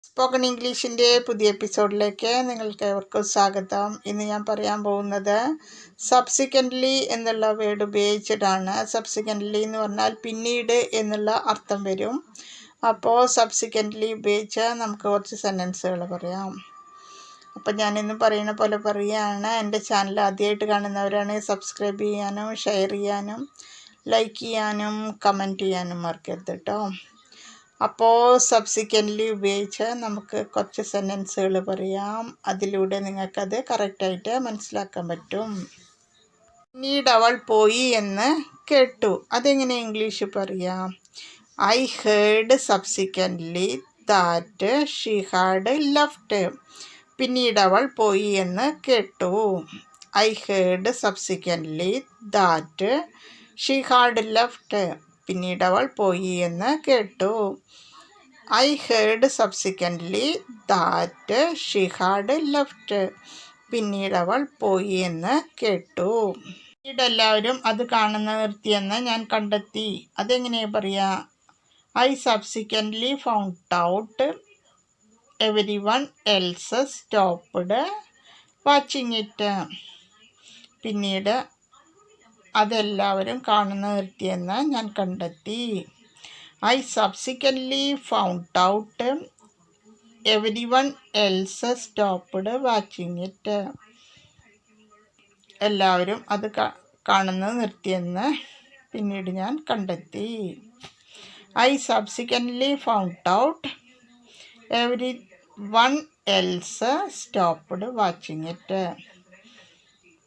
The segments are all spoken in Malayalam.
സ്പോക്കൺ ഇംഗ്ലീഷിൻ്റെ പുതിയ എപ്പിസോഡിലേക്ക് നിങ്ങൾക്ക് ഏവർക്കും സ്വാഗതം. ഇന്ന് ഞാൻ പറയാൻ പോകുന്നത് സബ്സിക്വൻ്റ്ലി എന്നുള്ള വേർഡ് ഉപയോഗിച്ചിട്ടാണ്. സബ്സിക്വൻ്റ്ലി എന്ന് പറഞ്ഞാൽ പിന്നീട് എന്നുള്ള അർത്ഥം വരും. അപ്പോൾ സബ്സിക്വൻ്റ്ലി ഉപയോഗിച്ച് നമുക്ക് കുറച്ച് സെൻറ്റൻസുകൾ പറയാം. അപ്പം ഞാനിന്ന് പറയുന്ന പോലെ പറയുകയാണ്. എൻ്റെ ചാനൽ ആദ്യമായിട്ട് കാണുന്നവരാണ് സബ്സ്ക്രൈബ് ചെയ്യാനും ഷെയർ ചെയ്യാനും ലൈക്ക് ചെയ്യാനും കമൻറ്റ് ചെയ്യാനും മറക്കരുത് കേട്ടോ. അപ്പോൾ സബ്സിക്വൻ്റ്ലി ഉപയോഗിച്ച് നമുക്ക് കുറച്ച് സെൻറ്റൻസുകൾ പറയാം. അതിലൂടെ നിങ്ങൾക്കത് കറക്റ്റായിട്ട് മനസ്സിലാക്കാൻ പറ്റും. പിന്നീട് അവൾ പോയി എന്ന് കേട്ടു. അതെങ്ങനെ ഇംഗ്ലീഷ് പറയാം? I heard subsequently that she had left. പിന്നീട് അവൾ പോയി എന്ന് കേട്ടു. I heard subsequently that she had left. പിന്നീട് അവൾ പോയി എന്ന് കേട്ടു. I heard subsequently that she had left. പിന്നീട് അവൾ പോയി എന്ന് കേട്ടു. പിന്നീട് എല്ലാവരും അത് കാണുന്ന നിർത്തിയെന്ന് ഞാൻ കണ്ടെത്തി. അതെങ്ങനെയാണ് പറയുക? I subsequently found out every one else stopped watching it. പിന്നീട് അതെല്ലാവരും കാണുന്ന നിർത്തിയെന്ന് ഞാൻ കണ്ടെത്തി. I subsequently found out every one else stopped watching it. എല്ലാവരും അത് കാണുന്നത് നിർത്തിയെന്ന് പിന്നീട് ഞാൻ കണ്ടെത്തി. I subsequently found out every one else stopped watching it.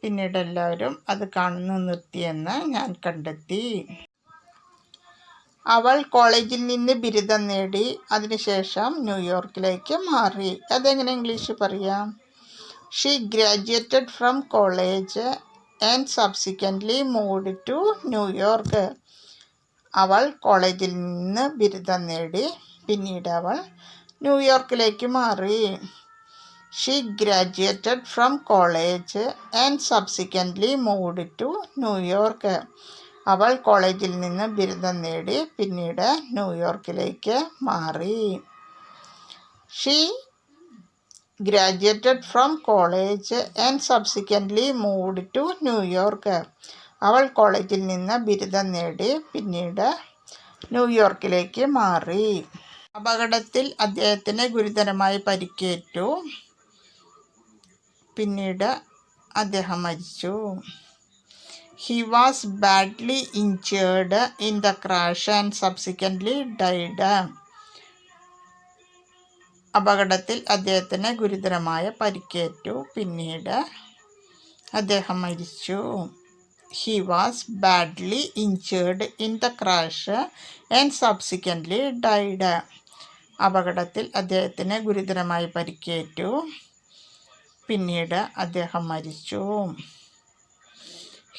പിന്നീട് എല്ലാവരും അത് കാണുന്നു നിർത്തിയെന്ന് ഞാൻ കണ്ടെത്തി. അവൾ കോളേജിൽ നിന്ന് ബിരുദം നേടി. അതിനുശേഷം ന്യൂയോർക്കിലേക്ക് മാറി. അതെങ്ങനെ ഇംഗ്ലീഷ് പറയാം? She graduated from college and subsequently moved to New York. അവൾ കോളേജിൽ നിന്ന് ബിരുദം നേടി. പിന്നീട് അവൾ ന്യൂയോർക്കിലേക്ക് മാറി. She graduated from college and subsequently moved to New York. അവൾ കോളേജിൽ നിന്ന് ബിരുദം നേടി. പിന്നീട് ന്യൂയോർക്കിലേക്ക് മാറി. She graduated from college and subsequently moved to New York. അവൾ കോളേജിൽ നിന്ന് ബിരുദം നേടി. പിന്നീട് ന്യൂയോർക്കിലേക്ക് മാറി. അപകടത്തിൽ അദ്ദേഹത്തിന് ഗുരുതരമായി പരിക്കേറ്റു. പിന്നീട് അദ്ദേഹം മരിച്ചു. He was badly injured in the crash and subsequently died. അപകടത്തിൽ അദ്ദേഹത്തിന് ഗുരുതരമായ പരിക്കേറ്റു. പിന്നീട് അദ്ദേഹം മരിച്ചു. He was badly injured in the crash and subsequently died. അപകടത്തിൽ അദ്ദേഹത്തിന് ഗുരുതരമായി പരിക്കേറ്റു. പിന്നീട് അദ്ദേഹം മരിച്ചു.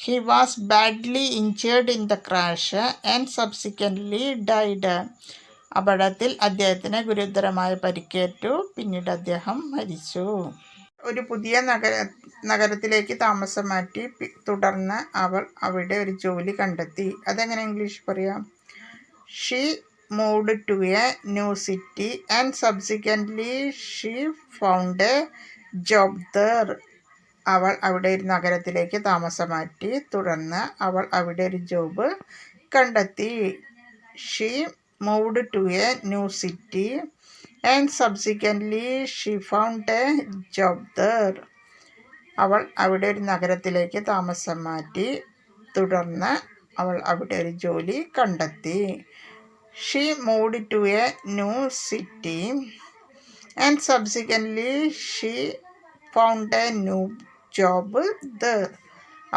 He was badly injured in the crash and subsequently died. അപകടത്തിൽ അദ്ദേഹത്തിന് ഗുരുതരമായ പരിക്കേറ്റു. പിന്നീട് അദ്ദേഹം മരിച്ചു. ഒരു പുതിയ നഗരത്തിലേക്ക് താമസം മാറ്റി. തുടർന്ന് അവൾ അവിടെ ഒരു ജോലി കണ്ടെത്തി. അതെങ്ങനെ ഇംഗ്ലീഷ് പറയാം? She moved to a new city and subsequently she found a job there. അവൾ അവിടെ ഒരു നഗരത്തിലേക്ക് താമസം മാറ്റി. തുടർന്ന് അവൾ അവിടെ ഒരു ജോബ് കണ്ടെത്തി. She moved to a new city and subsequently she found a job there. അവൾ അവിടെ ഒരു നഗരത്തിലേക്ക് താമസം മാറ്റി. തുടർന്ന് അവൾ അവിടെ ഒരു ജോലി കണ്ടെത്തി. She moved to a new city and subsequently she found a new job there.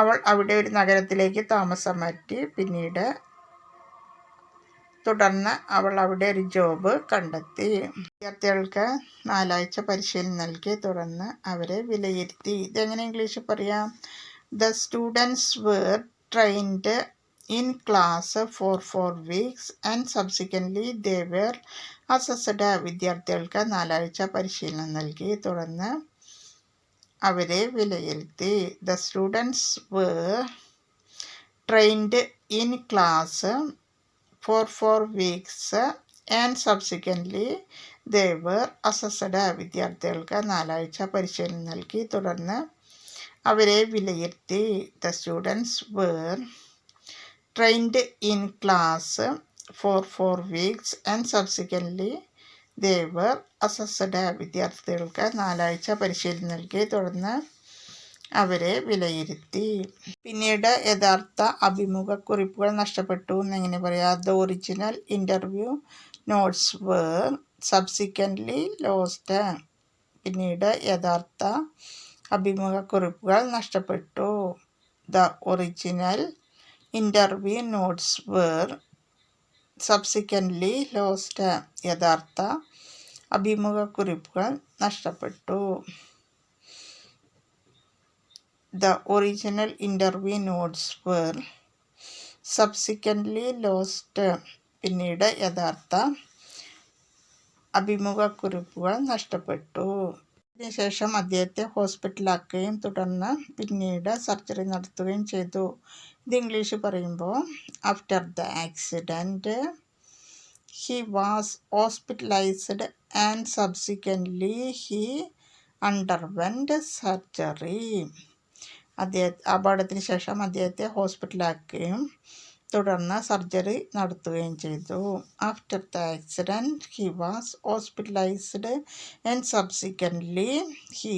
അവൾ അവിടെ ഒരു നഗരത്തിലേക്ക് താമസം മാറ്റി. പിന്നീട് തുടർന്ന് അവൾ അവിടെ ഒരു ജോബ് കണ്ടെത്തി. വിദ്യാർത്ഥികൾക്ക് 4 ആഴ്ച പരിശീലനം നൽകി. തുടർന്ന് അവരെ വിലയിരുത്തി. ഇതെങ്ങനെ ഇംഗ്ലീഷ് പറയാം? The students were trained in class for 4 weeks and subsequently they were assessed. വിദ്യാർത്ഥികൾക്ക് 4 ആഴ്ച പരിശീലനം നൽകി. തുടർന്ന് അവരെ വിലയിരുത്തി. The students were trained in class for 4 weeks and subsequently they were assessed വിദ്യാർത്ഥികൾക്ക് 4 ആഴ്ച പരിശീലനം നൽകി. തുടർന്ന് അവരെ വിലയിരുത്തി. The students were trained in class for 4 weeks and subsequently they were assessed വിദ്യാർത്ഥികൾക്ക് 4 ആഴ്ച പരിശീലനം നൽകി. തുടർന്ന് അവരെ വിലയിരുത്തി. പിന്നീട് യഥാർത്ഥ അഭിമുഖക്കുറിപ്പുകൾ നഷ്ടപ്പെട്ടു എന്നെങ്ങനെ പറയാം? The original interview notes were subsequently lost. പിന്നീട് യഥാർത്ഥ അഭിമുഖക്കുറിപ്പുകൾ നഷ്ടപ്പെട്ടു. The original interview notes were subsequently lost. യഥാർത്ഥ അഭിമുഖക്കുറിപ്പുകൾ നഷ്ടപ്പെട്ടു. The original interview notes were subsequently lost. പിന്നീട് യഥാർത്ഥ അഭിമുഖക്കുറിപ്പുകൾ നഷ്ടപ്പെട്ടു. അതിനുശേഷം അദ്ദേഹത്തെ ഹോസ്പിറ്റലാക്കുകയും തുടർന്ന് പിന്നീട് സർജറി നടത്തുകയും ചെയ്തു. ഇത് ഇംഗ്ലീഷ് പറയുമ്പോൾ after the accident he was hospitalised and subsequently he underwent surgery. അപകടത്തിന് ശേഷം അദ്ദേഹത്തെ ഹോസ്പിറ്റലാക്കുകയും തുടർന്ന് സർജറി നടത്തുകയും ചെയ്തു. After the accident he was hospitalised and subsequently he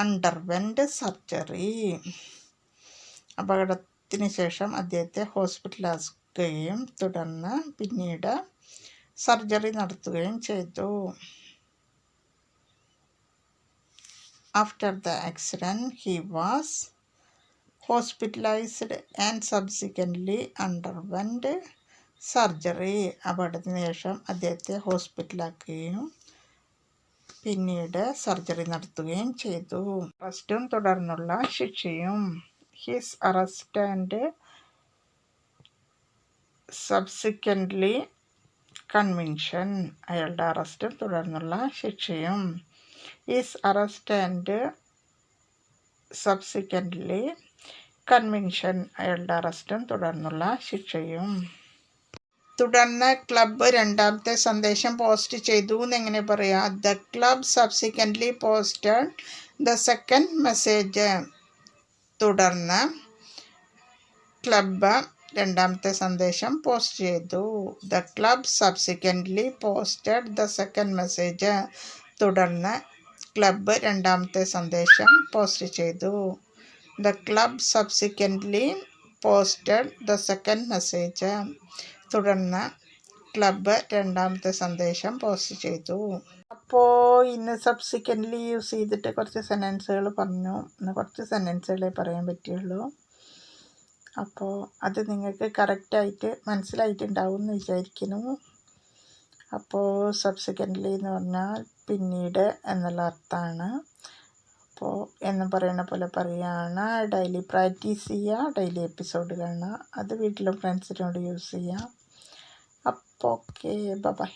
underwent surgery. അപകടത്തിന് ശേഷം അദ്ദേഹത്തെ ഹോസ്പിറ്റലാക്കുകയും തുടർന്ന് പിന്നീട് സർജറി നടത്തുകയും ചെയ്തു. After the accident, he was hospitalized and subsequently underwent surgery. അപകടത്തിന് ശേഷം അദ്ദേഹത്തെ ഹോസ്പിറ്റലാക്കുകയും പിന്നീട് സർജറി നടത്തുകയും ചെയ്തു. അറസ്റ്റും തുടർന്നുള്ള ശിക്ഷയും. His arrest and subsequently conviction. അയാളുടെ അറസ്റ്റും തുടർന്നുള്ള ശിക്ഷയും. Is arrest and subsequently conviction. അയാളുടെ അറസ്റ്റും തുടർന്നുള്ള ശിക്ഷയും. തുടർന്ന് ക്ലബ്ബ് രണ്ടാമത്തെ സന്ദേശം പോസ്റ്റ് ചെയ്തു എന്നെങ്ങനെ പറയാം? The club subsequently posted the second message. തുടർന്ന് ക്ലബ്ബ് രണ്ടാമത്തെ സന്ദേശം പോസ്റ്റ് ചെയ്തു. The club subsequently posted the second message. തുടർന്ന് ക്ലബ്ബ് രണ്ടാമത്തെ സന്ദേശം പോസ്റ്റ് ചെയ്തു. The club subsequently posted the second message. തുടർന്ന് ക്ലബ്ബ് രണ്ടാമത്തെ സന്ദേശം പോസ്റ്റ് ചെയ്തു. അപ്പോൾ ഇന്ന് സബ്സിക്വൻ്റ്ലി യൂസ് ചെയ്തിട്ട് കുറച്ച് സെൻറ്റൻസുകൾ പറഞ്ഞു. ഇന്ന് കുറച്ച് സെൻറ്റൻസുകളെ പറയാൻ പറ്റുള്ളൂ. അപ്പോൾ അത് നിങ്ങൾക്ക് കറക്റ്റായിട്ട് മനസ്സിലായിട്ടുണ്ടാവും എന്ന് വിചാരിക്കുന്നു. അപ്പോൾ സബ്സിക്വൻ്റ്ലി എന്ന് പറഞ്ഞാൽ പിന്നീട് എന്നുള്ള അർത്ഥമാണ്. അപ്പോൾ എന്ന് പറയുന്ന പോലെ പറയുകയാണ്. ഡെയിലി പ്രാക്ടീസ് ചെയ്യുക, ഡെയിലി എപ്പിസോഡ് കാണുക, അത് വീട്ടിലും ഫ്രണ്ട്സിനോട് യൂസ് ചെയ്യുക. അപ്പോൾ ഓക്കെ, ബൈ.